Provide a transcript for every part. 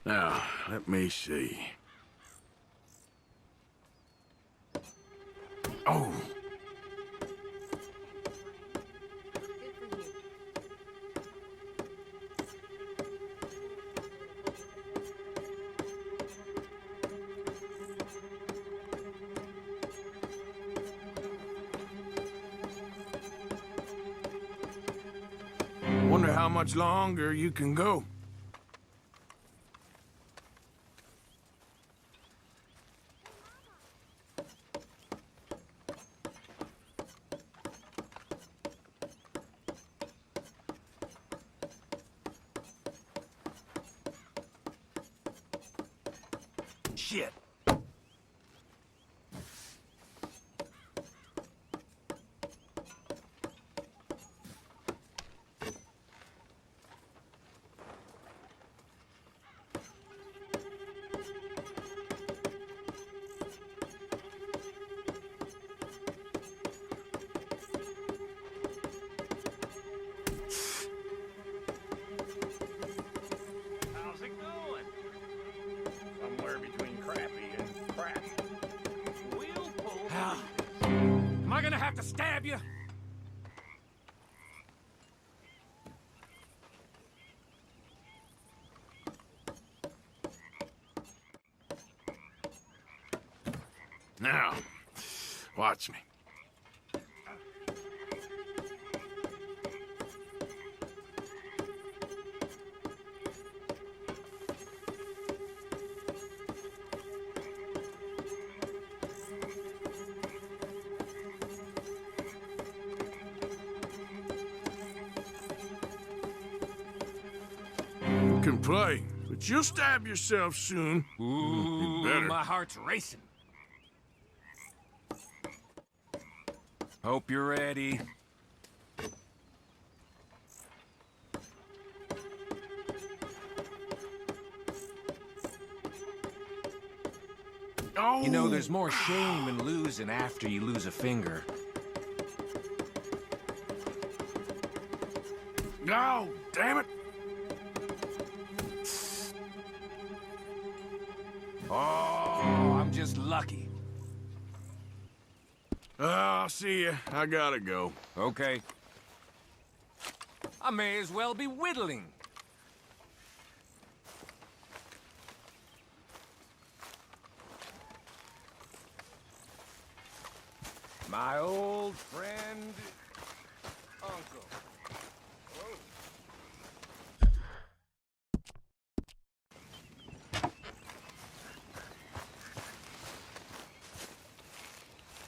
Now, let me see. Oh! Wonder how much longer you can go. Shit. How's it going? Somewhere between crappy and crap. We'll pull. Am I gonna have to stab you? Now, watch me. You can play, but you'll stab yourself soon. Ooh, better. my heart's racing. Hope you're ready. Oh! You know, there's more shame in losing after you lose a finger. No, damn it! Oh, I'm just lucky. I'll see ya. I gotta go. Okay. I may as well be whittling. My old friend, Uncle.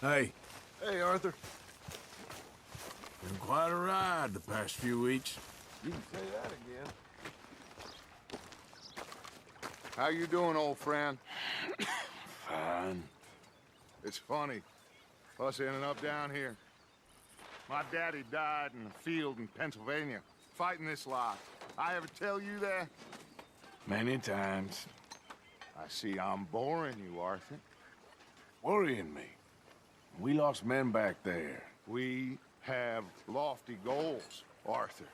Hey, Hey, Arthur. been quite a ride the past few weeks. You can say that again. How you doing, old friend? Fine. It's funny, us ending up down here. My daddy died in a field in Pennsylvania, fighting this lot. I ever tell you that? Many times. I see I'm boring you, Arthur. Worrying me. We lost men back there. We have lofty goals, Arthur.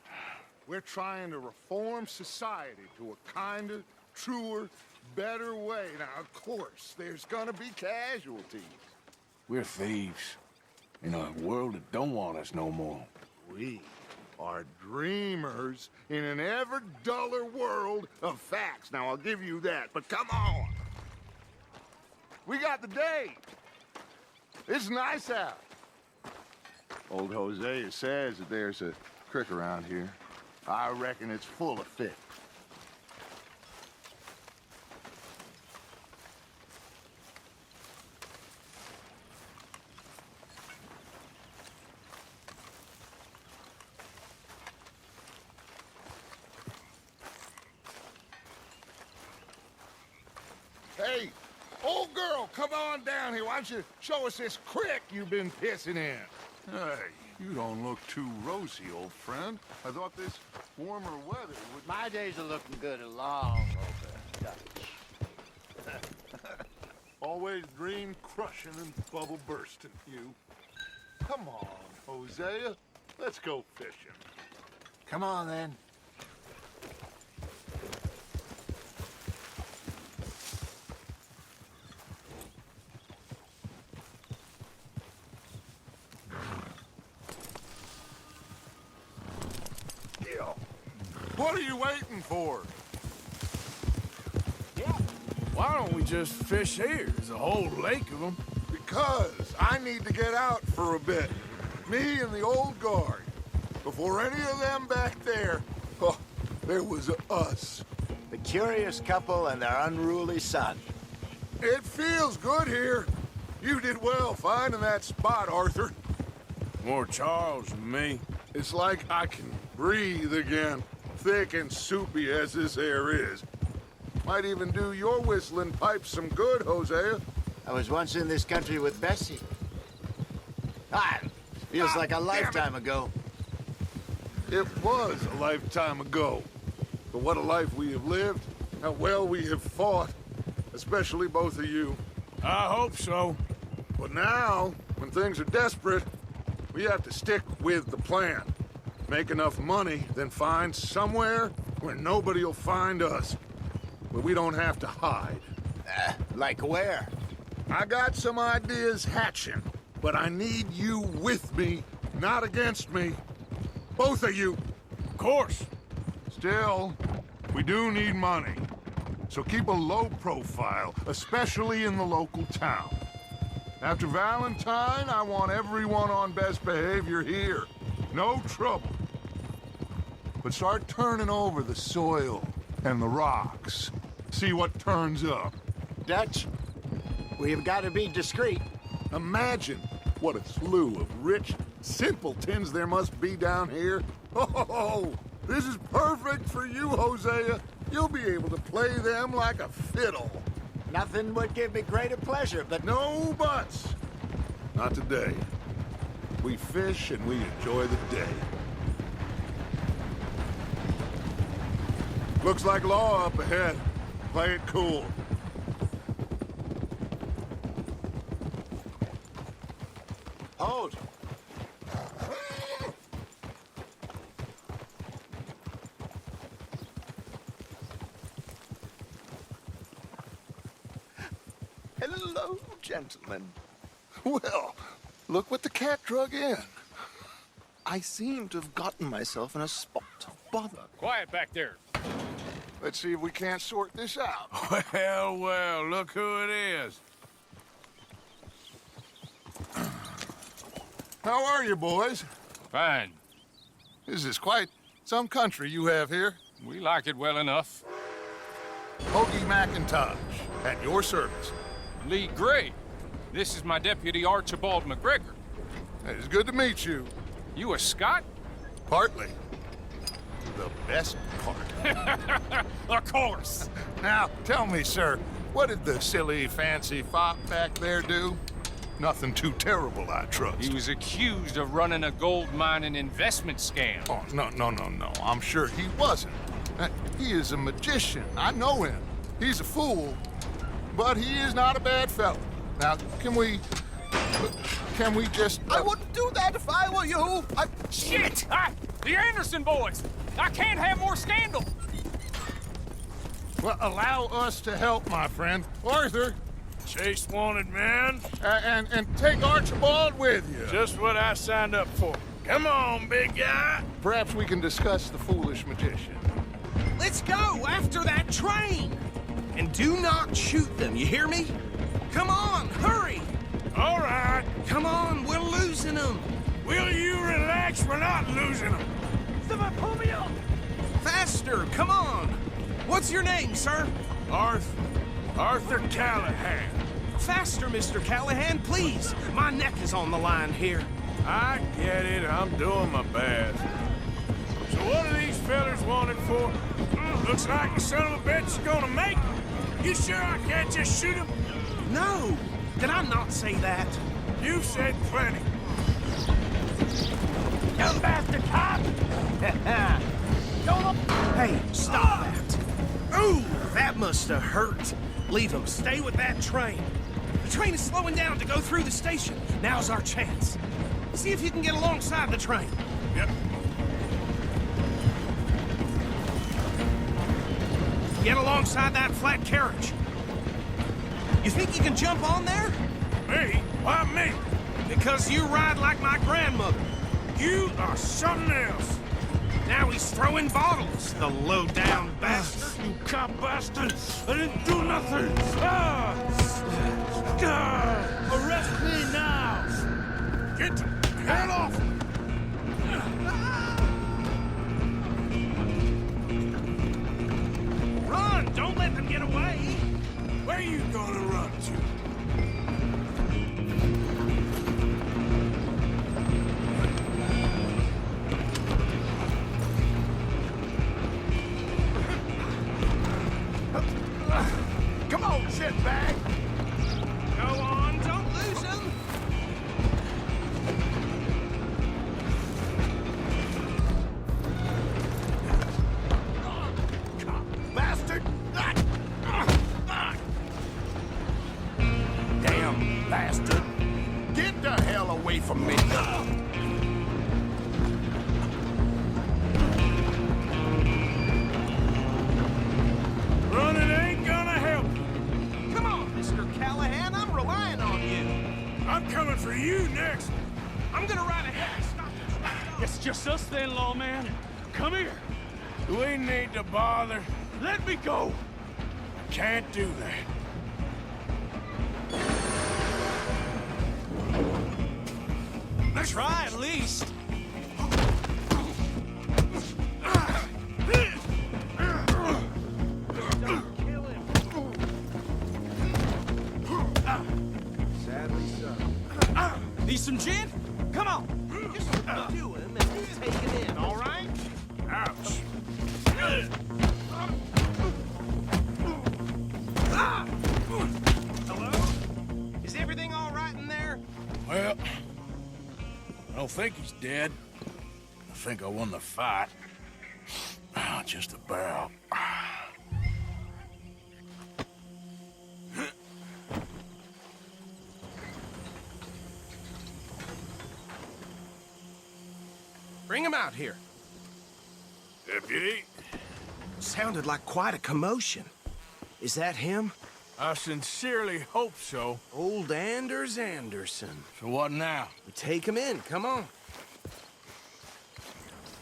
We're trying to reform society to a kinder, truer, better way. Now, of course, there's gonna be casualties. We're thieves. In a world that don't want us no more. We are dreamers in an ever duller world of facts. Now, I'll give you that, but come on. We got the day. It's nice out. Old Hosea says that there's a creek around here. I reckon it's full of fish. Hey, old girl, come on down here. Why don't you show us this creek you've been pissing in? Hey, you don't look too rosy, old friend. I thought this warmer weather would... My days are looking good along over Dutch. Always dream crushing and bubble bursting, you. Come on, Hosea. Let's go fishing. Come on, then. What are you waiting for? Why don't we just fish here? There's a whole lake of them. Because I need to get out for a bit. Me and the old guard. Before any of them back there, oh, there was us. The curious couple and their unruly son. It feels good here. You did well finding that spot, Arthur. More Charles than me. It's like I can breathe again, thick and soupy as this air is. Might even do your whistling pipes some good, Hosea. I was once in this country with Bessie. Ah, feels like a lifetime ago. It was a lifetime ago. But what a life we have lived. How well we have fought. Especially both of you. I hope so. But now, when things are desperate, we have to stick with the plan. Make enough money, then find somewhere where nobody will find us. Where we don't have to hide. Like where? I got some ideas hatching, but I need you with me, not against me. Both of you. Of course. Still, we do need money. So keep a low profile, especially in the local town. After Valentine, I want everyone on best behavior here. No trouble. But start turning over the soil and the rocks. See what turns up. Dutch, we've got to be discreet. Imagine what a slew of rich simpletons there must be down here. Oh, this is perfect for you, Hosea. You'll be able to play them like a fiddle. Nothing would give me greater pleasure, but No buts. Not today. We fish and we enjoy the day. Looks like law up ahead. Play it cool. hold. Hello, gentlemen. Well, look what the cat drug in. I seem to have gotten myself in a spot of bother. Quiet back there. Let's see if we can't sort this out. Well, well, look who it is. How are you, boys? Fine. This is quite some country you have here. We like it well enough. Hoagie McIntosh, at your service. Lee Gray. This is my deputy Archibald McGregor. It's good to meet you. You a Scot? Partly. The best part. Of course. Now, tell me, sir, what did the silly, fancy fop back there do? Nothing too terrible, I trust. He was accused of running a gold mining investment scam. Oh, no. I'm sure he wasn't. He is a magician. I know him. He's a fool, but he is not a bad fellow. Now, can we just... I wouldn't do that if I were you. Shit! The Anderson boys! I can't have more scandal! Well, allow us to help, my friend. Arthur, Chase wanted man. and take Archibald with you. Just what I signed up for. Come on, big guy. Perhaps we can discuss the foolish magician. Let's go after that train. And do not shoot them, you hear me? Come on, hurry. All right. Come on, we're losing them. Will you relax? We're not losing them. Someone pull me up. Faster, come on. What's your name, sir? Arthur Callahan. Faster, Mr. Callahan, please. My neck is on the line here. I get it. I'm doing my best. So what are these fellers wanted for? Looks like the son of a bitch is gonna make it. You sure I can't just shoot him? No, did I not say that? You said plenty. You bastard cop! Hey, stop that! Ooh, that must have hurt. Leave him. Stay with that train. The train is slowing down to go through the station. Now's our chance. See if you can get alongside the train. Yep. Get alongside that flat carriage. You think you can jump on there? Me? Why me? Because you ride like my grandmother. You are something else. Now he's throwing bottles, the low-down bastard. You cop bastard! I didn't do nothing! Arrest me now! Get the hell off! Run! Don't let them get away! Where you gonna run to? Come on, shitbag! Go on, don't lose him! Bastard! Damn bastard. Get the hell away from me! Running ain't gonna help. Come on, Mr. Callahan, I'm relying on you. I'm coming for you next. I'm gonna ride ahead and stop this. It's just us then, lawman. Come here. We need to bother. Let me go. Can't do that. Try at least. Sadly so. Need some gin? Come on. Just do him and we'll take him in, all right? Ouch. Hello? Is everything all right in there? Well, I don't think he's dead. I think I won the fight. Just about. Bring him out here. Deputy, Sounded like quite a commotion. Is that him? I sincerely hope so. Old Anders Anderson. So what now? We take him in, come on.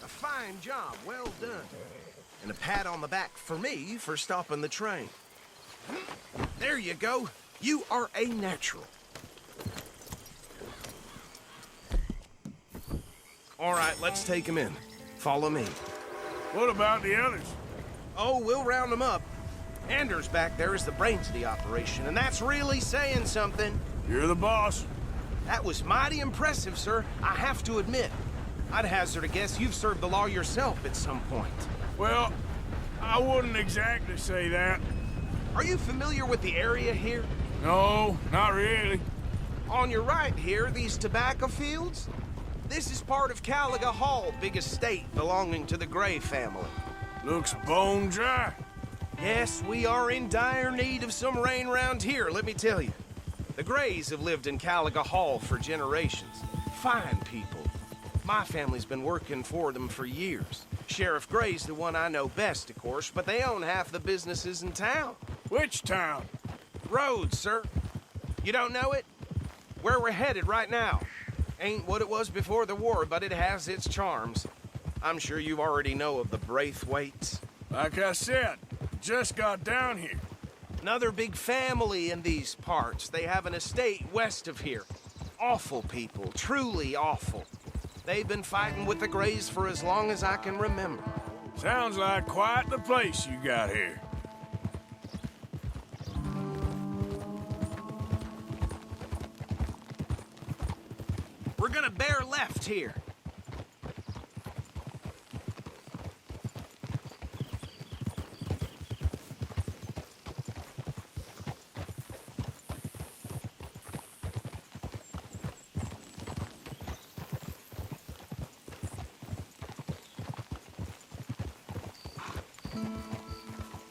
A fine job, well done. And a pat on the back for me for stopping the train. There you go. You are a natural. All right, let's take him in. Follow me. What about the others? Oh, we'll round them up. Anders back there is the brains of the operation, and that's really saying something. You're the boss. That was mighty impressive, sir. I have to admit. I'd hazard a guess you've served the law yourself at some point. Well, I wouldn't exactly say that. Are you familiar with the area here? No, not really. On your right here, these tobacco fields? This is part of Caliga Hall, big estate belonging to the Gray family. Looks bone dry. Yes, we are in dire need of some rain round here, let me tell you. The Grays have lived in Caliga Hall for generations. Fine people. My family's been working for them for years. Sheriff Gray's the one I know best, of course, but they own half the businesses in town. Which town? Rhodes, sir. You don't know it? Where we're headed right now. Ain't what it was before the war, but it has its charms. I'm sure you already know of the Braithwaites. Like I said, just got down here. Another big family in these parts. They have an estate west of here. Awful people, truly awful. They've been fighting with the Grays for as long as I can remember. Sounds like quite the place you got here. We're gonna bear left here.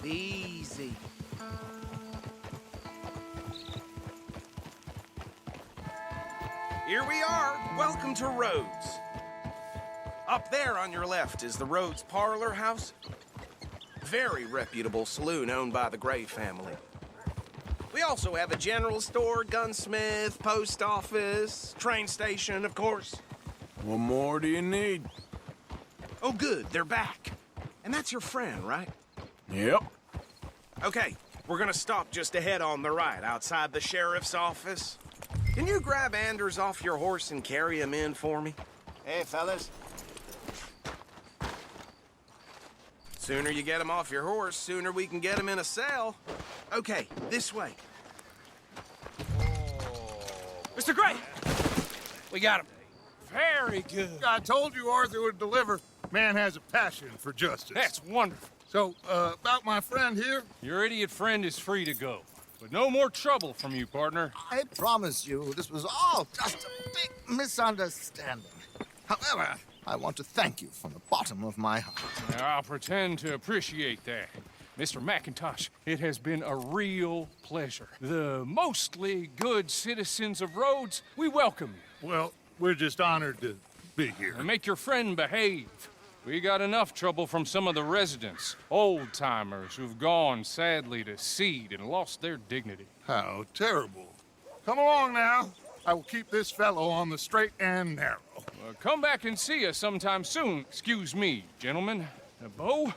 Easy. Here we are. Welcome to Rhodes. Up there on your left is the Rhodes Parlor House. Very reputable saloon owned by the Gray family. We also have a general store, gunsmith, post office, train station, of course. What more do you need? Oh, good, they're back. And that's your friend, right? Yep. Okay, we're gonna stop just ahead on the right, outside the sheriff's office. Can you grab Anders off your horse and carry him in for me? Hey, fellas. Sooner you get him off your horse, sooner we can get him in a cell. Okay, this way. Mr. Gray! We got him. Very good. I told you Arthur would deliver. Man has a passion for justice. That's wonderful. So, about my friend here? Your idiot friend is free to go. But no more trouble from you, partner. I promise you, this was all just a big misunderstanding. However, I want to thank you from the bottom of my heart. I'll pretend to appreciate that. Mr. McIntosh, it has been a real pleasure. The mostly good citizens of Rhodes, we welcome you. Well, we're just honored to be here. And make your friend behave. We got enough trouble from some of the residents, old-timers who've gone, sadly, to seed and lost their dignity. How terrible. Come along now. I will keep this fellow on the straight and narrow. Come back and see us sometime soon. Excuse me, gentlemen. Bo,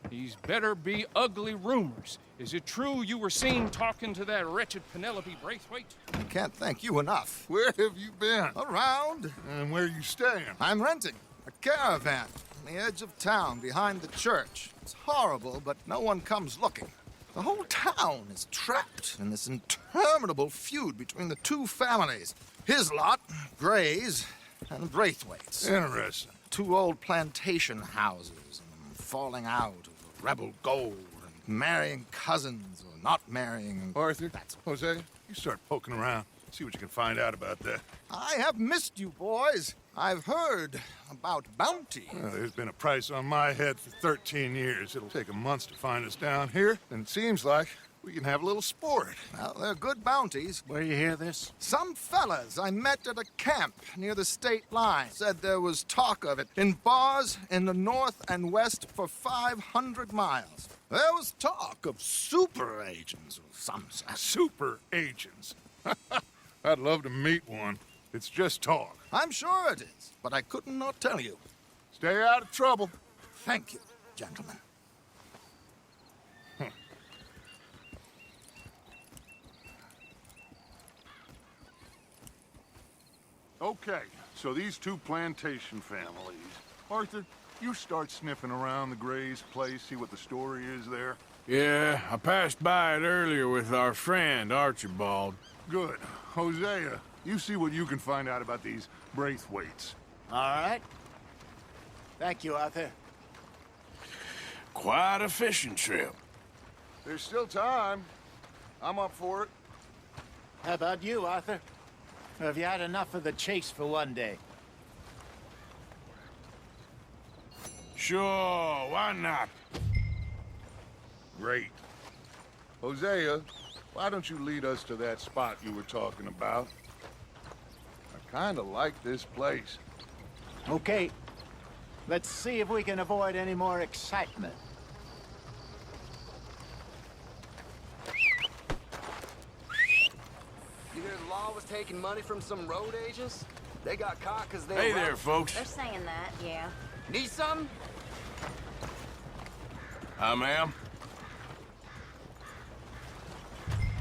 these better be ugly rumors. Is it true you were seen talking to that wretched Penelope Braithwaite? I can't thank you enough. Where have you been? Around, And where you staying? I'm renting a caravan on the edge of town behind the church. It's horrible, but no one comes looking. The whole town is trapped in this interminable feud between the two families. His lot, Gray's, and Braithwaites. Interesting. Two old plantation houses, and falling out of rebel gold, and marrying cousins or not marrying. Arthur, Hosea, you start poking around. See what you can find out about that. I have missed you, boys. I've heard about bounty. Well, there's been a price on my head for 13 years. It'll take a month to find us down here, and it seems like we can have a little sport. Well, they're good bounties. Where you hear this? Some fellas I met at a camp near the state line said there was talk of it in bars in the north and west for 500 miles. There was talk of super agents of some sort. Super agents. I'd love to meet one. It's just talk. I'm sure it is, but I couldn't not tell you. Stay out of trouble. Thank you, gentlemen. Okay, so these two plantation families. Arthur, you start sniffing around the Gray's place, see what the story is there. Yeah, I passed by it earlier with our friend, Archibald. Good. Hosea, you see what you can find out about these Braithwaites. All right. Thank you, Arthur. Quite a fishing trip. There's still time. I'm up for it. How about you, Arthur? Or have you had enough of the chase for one day? Sure, why not? Great. Hosea, why don't you lead us to that spot you were talking about? I kind of like this place. Okay. Let's see if we can avoid any more excitement. You hear the law was taking money from some road agents? They got caught because they Hey were there, folks. They're saying that, yeah. Need something? Hi, ma'am.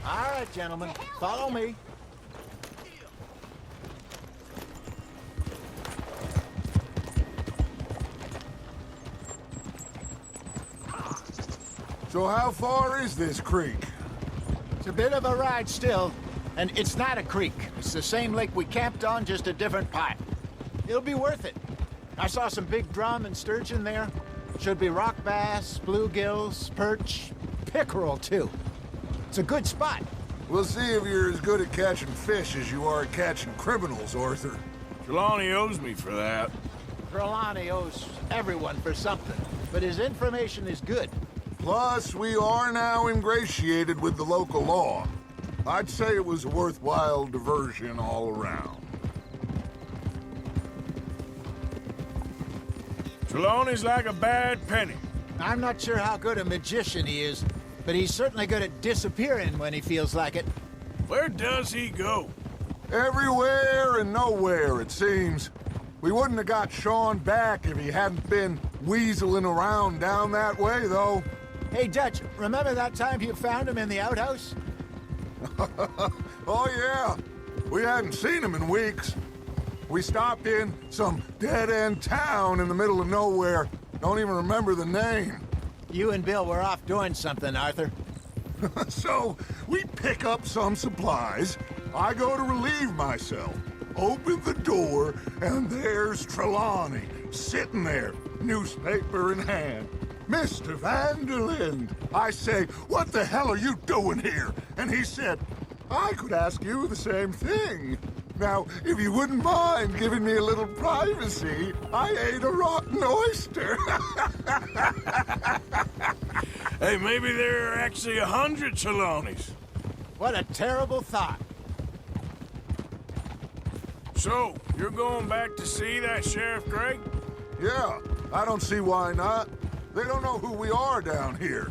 All right, gentlemen. Follow me. So how far is this creek? It's a bit of a ride still, and it's not a creek. It's the same lake we camped on, just a different part. It'll be worth it. I saw some big drum and sturgeon there. Should be rock bass, bluegills, perch, pickerel, too. It's a good spot. We'll see if you're as good at catching fish as you are at catching criminals, Arthur. Trelawney owes me for that. Trelawney owes everyone for something, but his information is good. Plus, we are now ingratiated with the local law. I'd say it was a worthwhile diversion all around. Trelawney's like a bad penny. I'm not sure how good a magician he is, but he's certainly good at disappearing when he feels like it. Where does he go? Everywhere and nowhere, it seems. We wouldn't have got Sean back if he hadn't been weaseling around down that way, though. Hey, Dutch, remember that time you found him in the outhouse? Oh, yeah. We hadn't seen him in weeks. We stopped in some dead-end town in the middle of nowhere. Don't even remember the name. You and Bill were off doing something, Arthur. So, we pick up some supplies. I go to relieve myself. Open the door, and there's Trelawney, sitting there, newspaper in hand. Mr. Van der Linde. I say, what the hell are you doing here? And he said, I could ask you the same thing. Now, if you wouldn't mind giving me a little privacy, I ate a rotten oyster. Hey, maybe there are actually 100 Trelawneys. What a terrible thought. So, you're going back to see that Sheriff Gregg? Yeah, I don't see why not. They don't know who we are down here.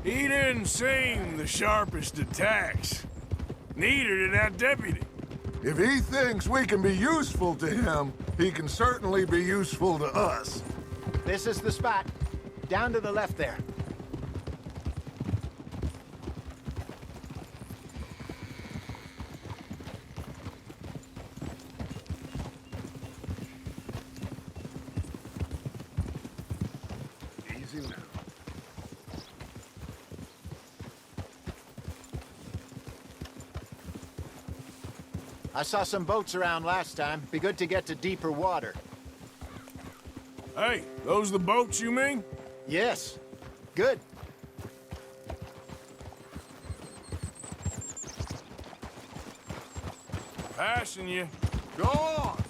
He didn't seem the sharpest attacks. Neither did that deputy. If he thinks we can be useful to him, he can certainly be useful to us. This is the spot. Down to the left there. Easy now. I saw some boats around last time. Be good to get to deeper water. Hey, those the boats you mean? Yes. Good. Passing you. Go on!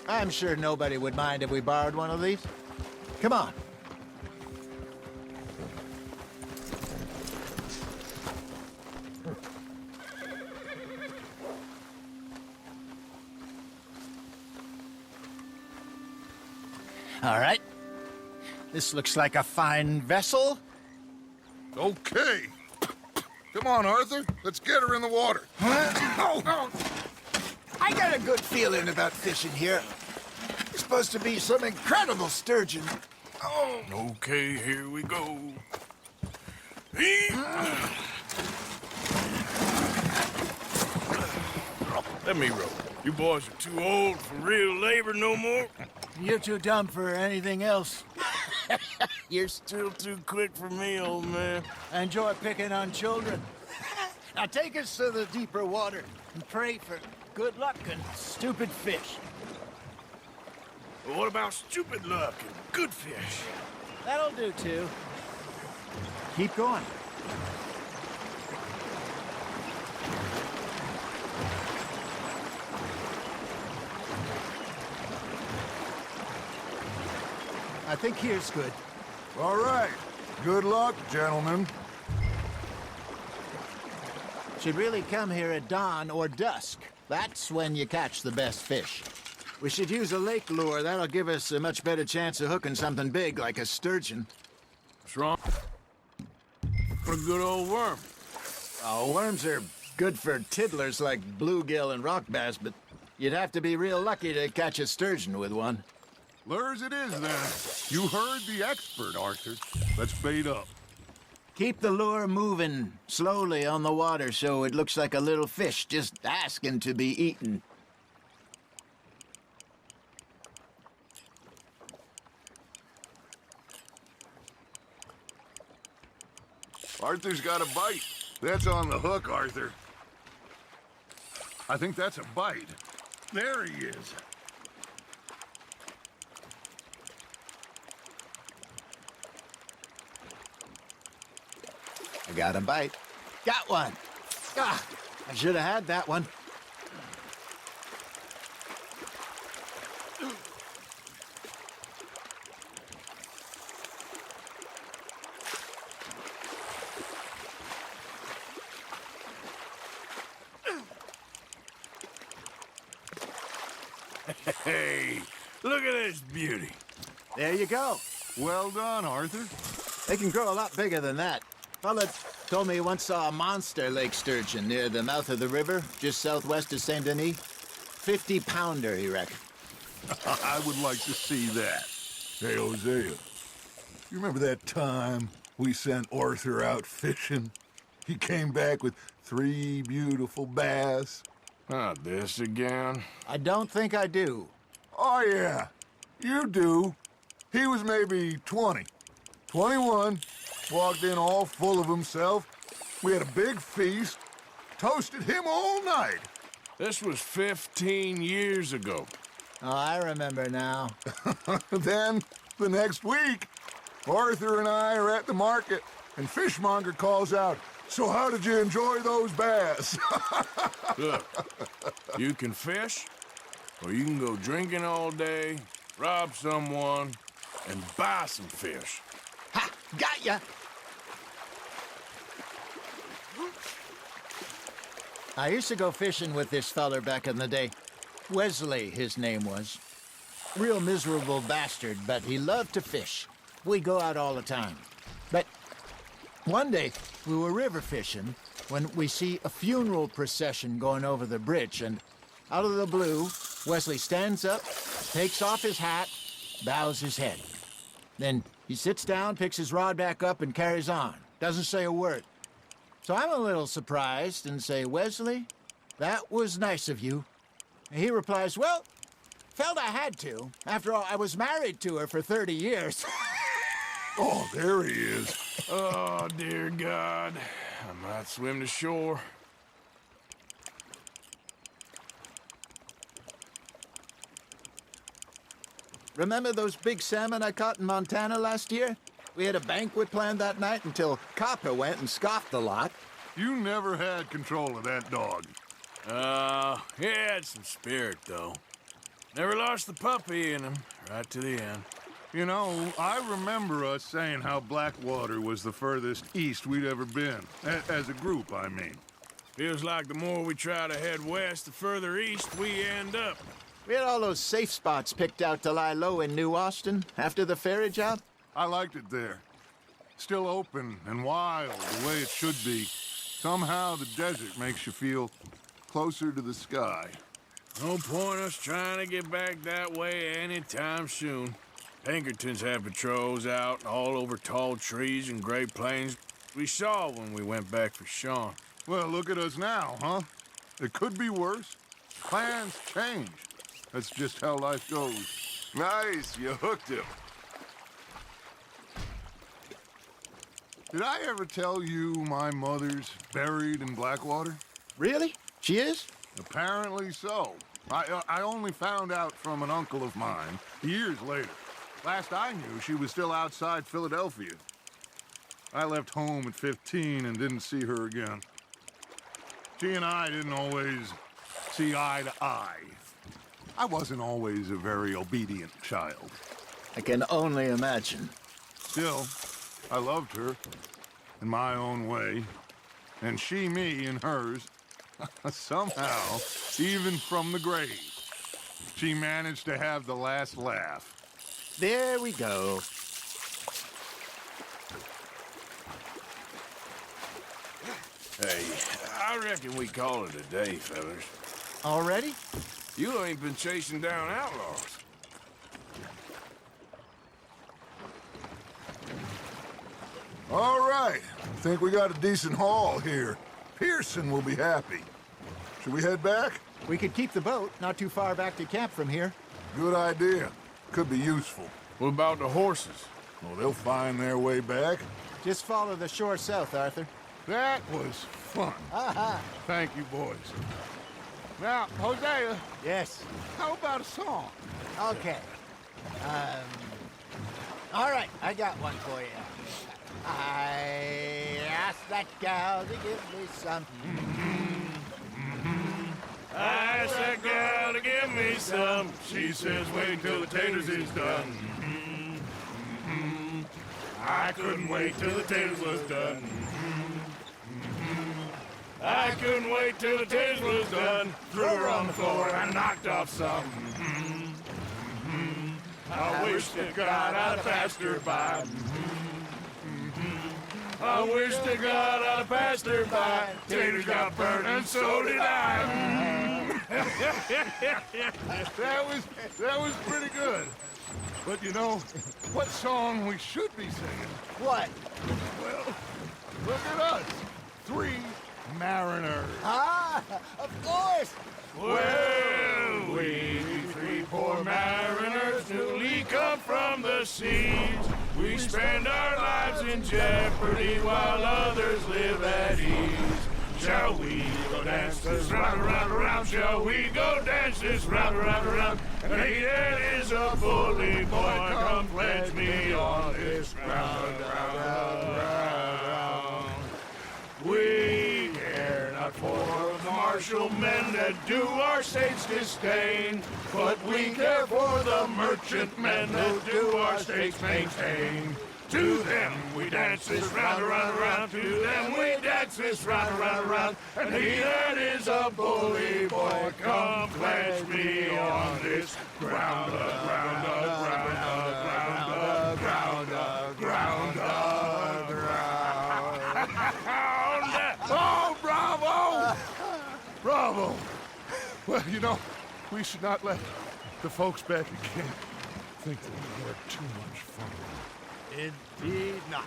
I'm sure nobody would mind if we borrowed one of these. Come on. All right. This looks like a fine vessel. Okay. Come on, Arthur. Let's get her in the water. Oh. I got a good feeling about fishing here. It's supposed to be some incredible sturgeon. Oh. Okay, here we go. Let me row. You boys are too old for real labor no more. You're too dumb for anything else. You're still too quick for me, old man. I enjoy picking on children. Now take us to the deeper water and pray for good luck and stupid fish. But what about stupid luck and good fish? That'll do, too. Keep going. I think here's good. All right. Good luck, gentlemen. Should really come here at dawn or dusk. That's when you catch the best fish. We should use a lake lure. That'll give us a much better chance of hooking something big like a sturgeon. What's wrong? For a good old worm. Oh, worms are good for tiddlers like bluegill and rock bass, but you'd have to be real lucky to catch a sturgeon with one. Lures it is, then. You heard the expert, Arthur. Let's bait up. Keep the lure moving slowly on the water so it looks like a little fish just asking to be eaten. Arthur's got a bite. That's on the hook, Arthur. I think that's a bite. There he is. I got a bite. Got one. Ah, I should have had that one. Hey, look at this beauty. There you go. Well done, Arthur. They can grow a lot bigger than that. Fella told me he once saw a monster lake sturgeon near the mouth of the river, just southwest of Saint Denis. 50-pounder, he reckoned. I would like to see that. Hey, Hosea, you remember that time we sent Arthur out fishing? He came back with 3 beautiful bass. Not this again. I don't think I do. Oh, yeah, you do. He was maybe 20, 21, walked in all full of himself. We had a big feast, toasted him all night. This was 15 years ago. Oh, I remember now. Then, the next week, Arthur and I are at the market, and Fishmonger calls out, "So how did you enjoy those bass?" Look, you can fish, or you can go drinking all day, rob someone, and buy some fish. Ha! Got ya! I used to go fishing with this feller back in the day. Wesley, his name was. Real miserable bastard, but he loved to fish. We go out all the time. But one day, we were river fishing when we see a funeral procession going over the bridge, and out of the blue, Wesley stands up, takes off his hat, bows his head. Then he sits down, picks his rod back up, and carries on. Doesn't say a word. So I'm a little surprised and say, "Wesley, that was nice of you." And he replies, "Well, felt I had to. After all, I was married to her for 30 years. Oh, there he is. Oh, dear God. I might swim to shore. Remember those big salmon I caught in Montana last year? We had a banquet planned that night until Copper went and scoffed the lot. You never had control of that dog. He had some spirit, though. Never lost the puppy in him, right to the end. You know, I remember us saying how Blackwater was the furthest east we'd ever been. As a group, I mean. Feels like the more we try to head west, the further east we end up. We had all those safe spots picked out to lie low in New Austin after the ferry job. I liked it there. Still open and wild, the way it should be. Somehow the desert makes you feel closer to the sky. No point us trying to get back that way anytime soon. Pinkertons had patrols out all over tall trees and Great Plains. We saw when we went back for Sean. Well, look at us now, huh? It could be worse. Plans change. That's just how life goes. Nice, you hooked him. Did I ever tell you my mother's buried in Blackwater? Really? She is? Apparently so. I only found out from an uncle of mine years later. Last I knew, she was still outside Philadelphia. I left home at 15 and didn't see her again. She and I didn't always see eye to eye. I wasn't always a very obedient child. I can only imagine. Still, I loved her in my own way, and she me in hers. Somehow, even from the grave, she managed to have the last laugh. There we go. Hey, I reckon we call it a day, fellas. Already? You ain't been chasing down outlaws. All right, I think we got a decent haul here. Pearson will be happy. Should we head back? We could keep the boat not too far back to camp from here. Good idea. Could be useful. What about the horses? Well, they'll find their way back. Just follow the shore south, Arthur. That was fun. Aha! Thank you, boys. Now, Hosea, Yes. how about a song? Okay. All right, I got one for you. I asked that gal to give me some. I asked that gal to give me some. She says, wait till the taters is done. I couldn't wait till the taters was done. I couldn't wait till the taters was done. Threw her on the floor and knocked off some. I wish to God I'd passed her by. I wish to God I'd passed her by. Taters got burned and so did I. That was pretty good. But you know, what song we should be singing? What? Well, look at us. 3 mariners. Ah, of course. Well, we 3 poor mariners newly come from the seas. We spend our lives in jeopardy while others live at ease. Shall we go dance this round, around, around? Shall we go dance this round, around, around? And he that is a bully boy, come pledge me on this ground, round. We care not for the martial men that do our state's disdain, but we care for the merchant men that do our state's maintain. To them we dance this round, around, around. To them we dance this round, around, around. And he that is a bully boy, come pledge me on this ground, ground, ground, ground, ground, ground, ground. Oh, bravo! Bravo! Well, you know, we should not let the folks back at camp think that we had too much fun. Indeed not.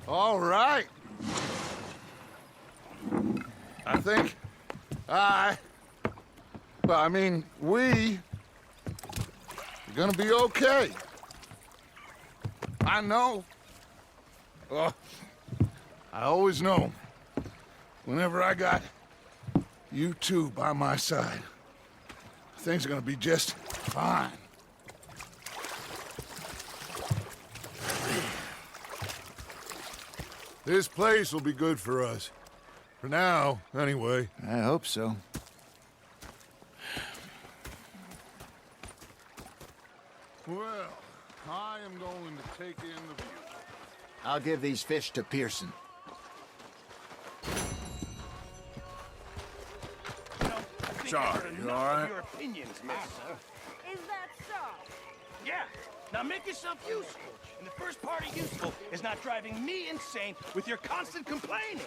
All right. I think we are gonna be okay. I know. Oh, I always know. Whenever I got you two by my side, things are gonna be just fine. This place will be good for us. For now, anyway. I hope so. Well, I am going to take in the view. I'll give these fish to Pearson. Sorry, you all right? Your opinions, mister. Is that so? Yeah. Now make yourself useful. And the first part of useful is not driving me insane with your constant complaining.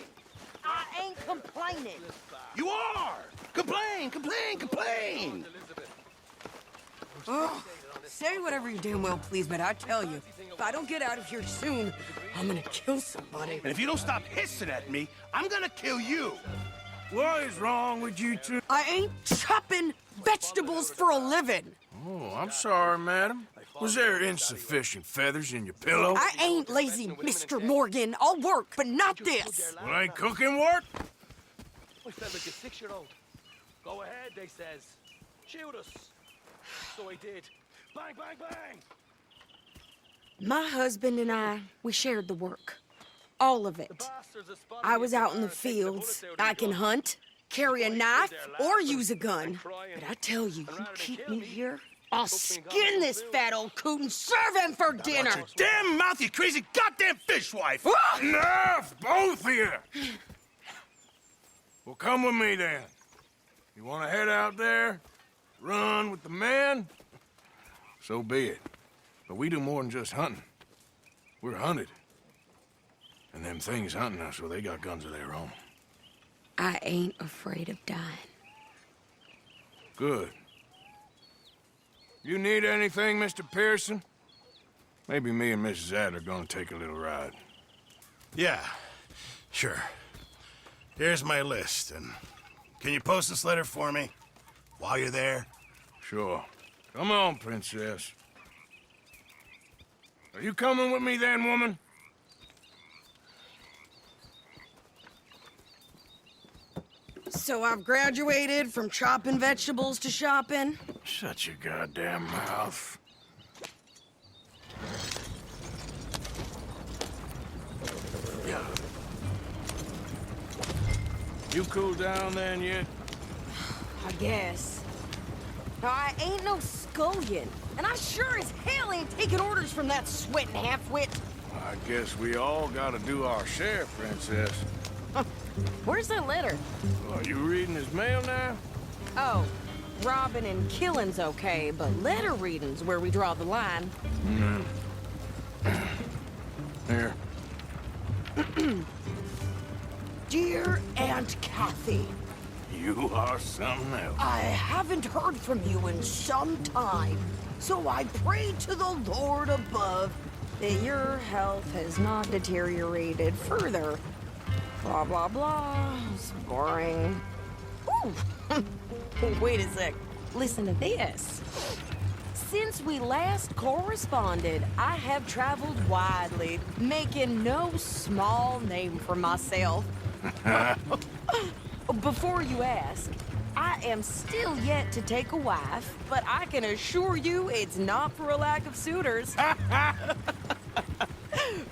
I ain't complaining. You are! Complain, complain, complain! Oh, say whatever you damn well please, but I tell you, if I don't get out of here soon, I'm gonna kill somebody. And if you don't stop hissing at me, I'm gonna kill you. What is wrong with you two? I ain't chopping vegetables for a living. Oh, I'm sorry, madam. Was there insufficient feathers in your pillow? I ain't lazy, Mr. Morgan. I'll work, but not this. Well, ain't cooking work? I felt like a 6-year-old. Go ahead, they says. Shoot us. So I did. Bang, bang, bang! My husband and I, we shared the work. All of it. I was out in the fields. I can hunt, carry a knife, or use a gun. But I tell you, you keep me here, I'll skin this fat old coot and serve him for dinner. Watch your damn mouth, you crazy goddamn fishwife! Enough, both of you! Well, come with me then. You want to head out there, run with the men? So be it. But we do more than just hunting. We're hunted. And them things hunting us, well, they got guns of their own. I ain't afraid of dying. Good. You need anything, Mr. Pearson? Maybe me and Mrs. Adler are gonna take a little ride. Yeah, sure. Here's my list, and can you post this letter for me while you're there? Sure. Come on, Princess. Are you coming with me then, woman? So I've graduated from chopping vegetables to shopping? Shut your goddamn mouth. Yeah. You cooled down then yet? I guess. Now, I ain't no scullion, and I sure as hell ain't taking orders from that sweating half-wit. I guess we all gotta do our share, Princess. Where's that letter? Are you reading his mail now? Oh, Robbing and killing's okay, but letter reading's where we draw the line. Here. Dear Aunt Kathy, You are something else. I haven't heard from you in some time, so I pray to the Lord above that your health has not deteriorated further. Blah, blah, blah. It's boring. Ooh. Wait a sec. Listen to this. Since we last corresponded, I have traveled widely, making no small name for myself. Before you ask, I am still yet to take a wife, but I can assure you it's not for a lack of suitors.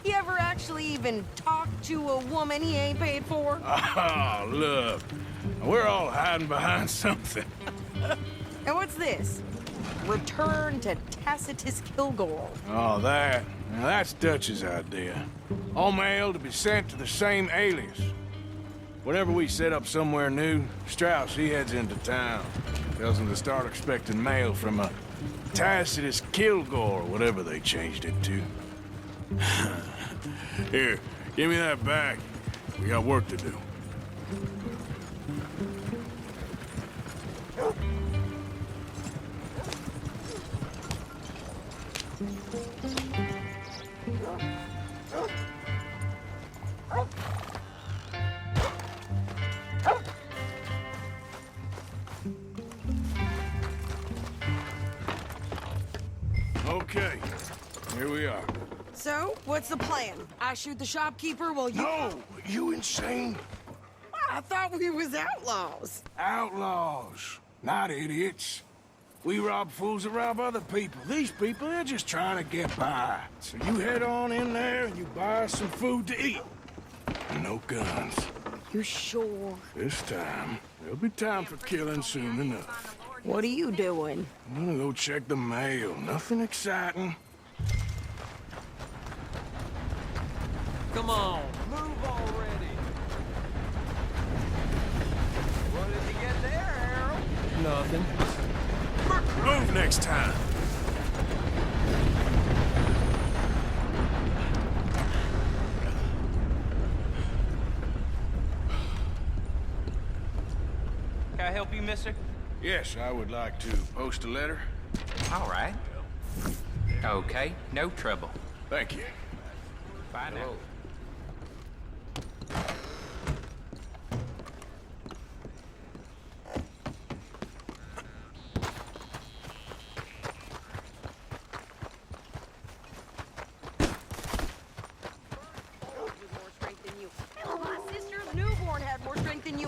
You ever actually even talk to a woman he ain't paid for? Oh, look. We're all hiding behind something. And what's this? Return to Tacitus Kilgore. Oh, that. Now, that's Dutch's idea. All mail to be sent to the same alias. Whenever we set up somewhere new, Strauss, he heads into town. Tells them to start expecting mail from a Tacitus Kilgore, whatever they changed it to. Here, give me that back. We got work to do. Okay, here we are. So, what's the plan? I shoot the shopkeeper while you... No! You insane? I thought we was outlaws. Outlaws, not idiots. We rob fools that rob other people. These people, they're just trying to get by. So you head on in there and you buy us some food to eat. And no guns. You sure? This time, there'll be time for killing soon enough. What are you doing? I'm gonna go check the mail. Nothing exciting. Come on, move already. What did you get there, Harold? Nothing. Move next time. Can I help you, mister? Yes, I would like to post a letter. All right. Okay, no trouble. Thank you. Bye now.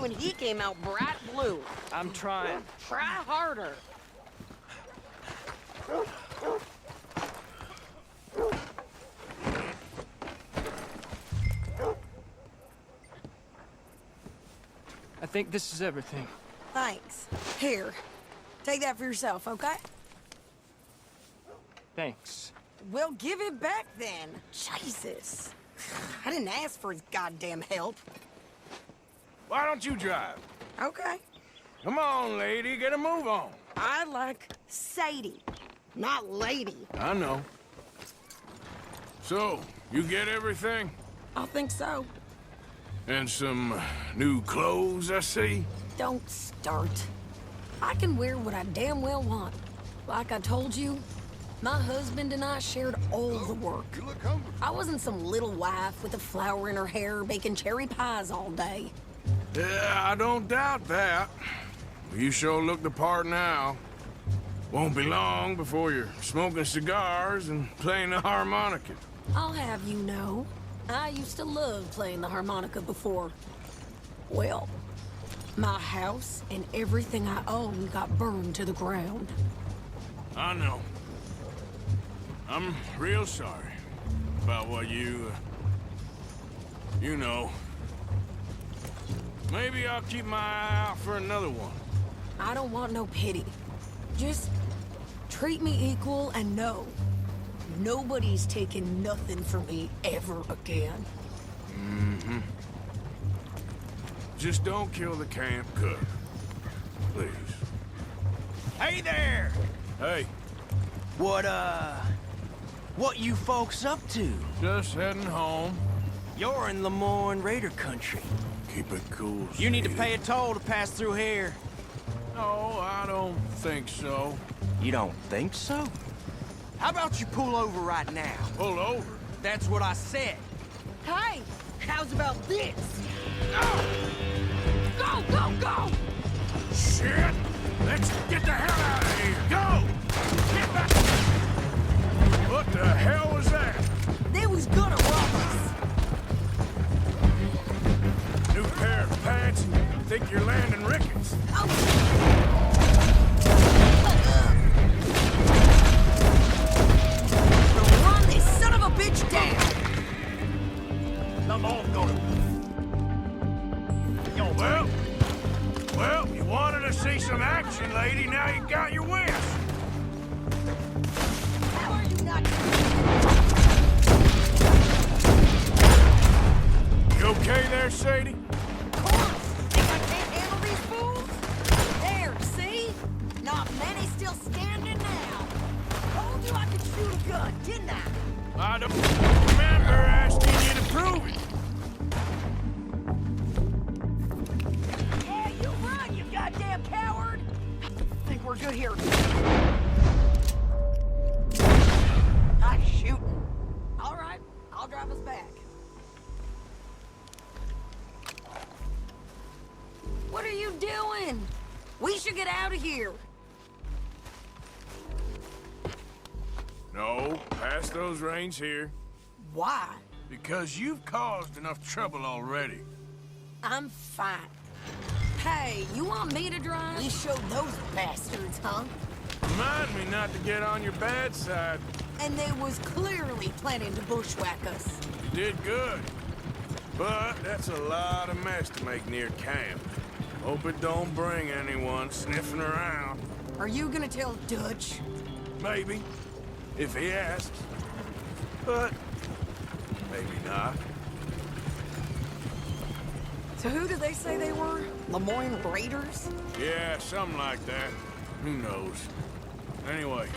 And he came out bright blue. I'm trying. Try harder. I think this is everything. Thanks. Here, take that for yourself, okay? Thanks. Well, give it back then. Jesus. I didn't ask for his goddamn help. Why don't you drive? Okay. Come on, lady, get a move on. I like Sadie, not lady. I know. So, you get everything? I think so. And some new clothes, I see? Don't start. I can wear what I damn well want. Like I told you, my husband and I shared all the work. You look hungry. I wasn't some little wife with a flower in her hair baking cherry pies all day. Yeah, I don't doubt that. You sure look the part now. Won't be long before you're smoking cigars and playing the harmonica. I'll have you know, I used to love playing the harmonica before. Well, my house and everything I own got burned to the ground. I know. I'm real sorry about what you know. Maybe I'll keep my eye out for another one. I don't want no pity. Just treat me equal and know nobody's taking nothing from me ever again. Mm-hmm. Just don't kill the camp cook. Please. Hey there! Hey, What you folks up to? just heading home. You're in Lemoyne Raider country. Keep it cool, You need to Sadie. pay a toll to pass through here. No, I don't think so. You don't think so? How about you pull over right now? Pull over. That's what I said. Hey, how's about this? Go, go, go! Shit! Let's get the hell out of here! Go! Get back! What the hell was that? They was gonna rob us. New pair of pants? Think you're landing rickets? Run this son of a bitch down! Come on, go. Well, you wanted to see some action, lady. Now you got your wish. How are you not? You okay there, Sadie? Of course! Think I can't handle these fools? There, see? Not many still standing now. Told you I could shoot a gun, didn't I? I don't remember asking you to prove it. Yeah, you run, you goddamn coward! Think we're good here. Nice shooting. All right, I'll drive us back. What are you doing? We should get out of here. No, pass those reins here. Why? Because you've caused enough trouble already. I'm fine. Hey, you want me to drive? We showed those bastards, huh? Remind me not to get on your bad side. And they was clearly planning to bushwhack us. You did good. But that's a lot of mess to make near camp. Hope it don't bring anyone sniffing around. Are you gonna tell Dutch? Maybe, if he asks. But maybe not. So who did they say they were? Lemoyne Raiders? Yeah, something like that. Who knows? Anyway,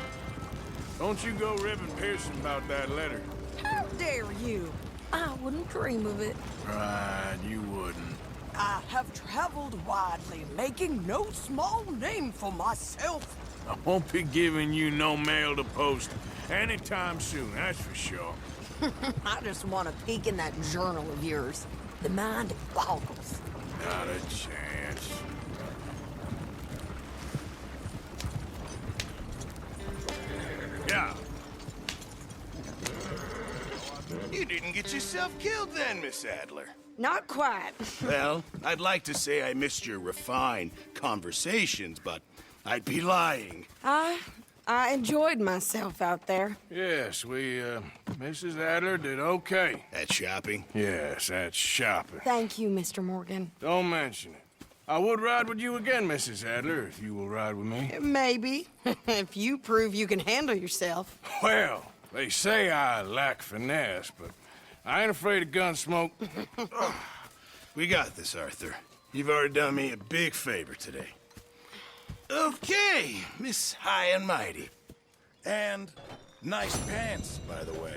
don't you go ribbing Pearson about that letter. How dare you? I wouldn't dream of it. Right, you wouldn't. I have traveled widely, making no small name for myself. I won't be giving you no mail to post anytime soon, that's for sure. I just want to peek in that journal of yours. The mind boggles. Not a chance. Yeah. You didn't get yourself killed then, Miss Adler. Not quite. Well, I'd like to say I missed your refined conversations, but I'd be lying. I enjoyed myself out there. Yes, Mrs. Adler did okay. At shopping? Yes, that's shopping. Thank you, Mr. Morgan. Don't mention it. I would ride with you again, Mrs. Adler, if you will ride with me. Maybe. If you prove you can handle yourself. Well, they say I lack finesse, but I ain't afraid of gun smoke. We got this, Arthur. You've already done me a big favor today. Okay, Miss High and Mighty. And nice pants, by the way.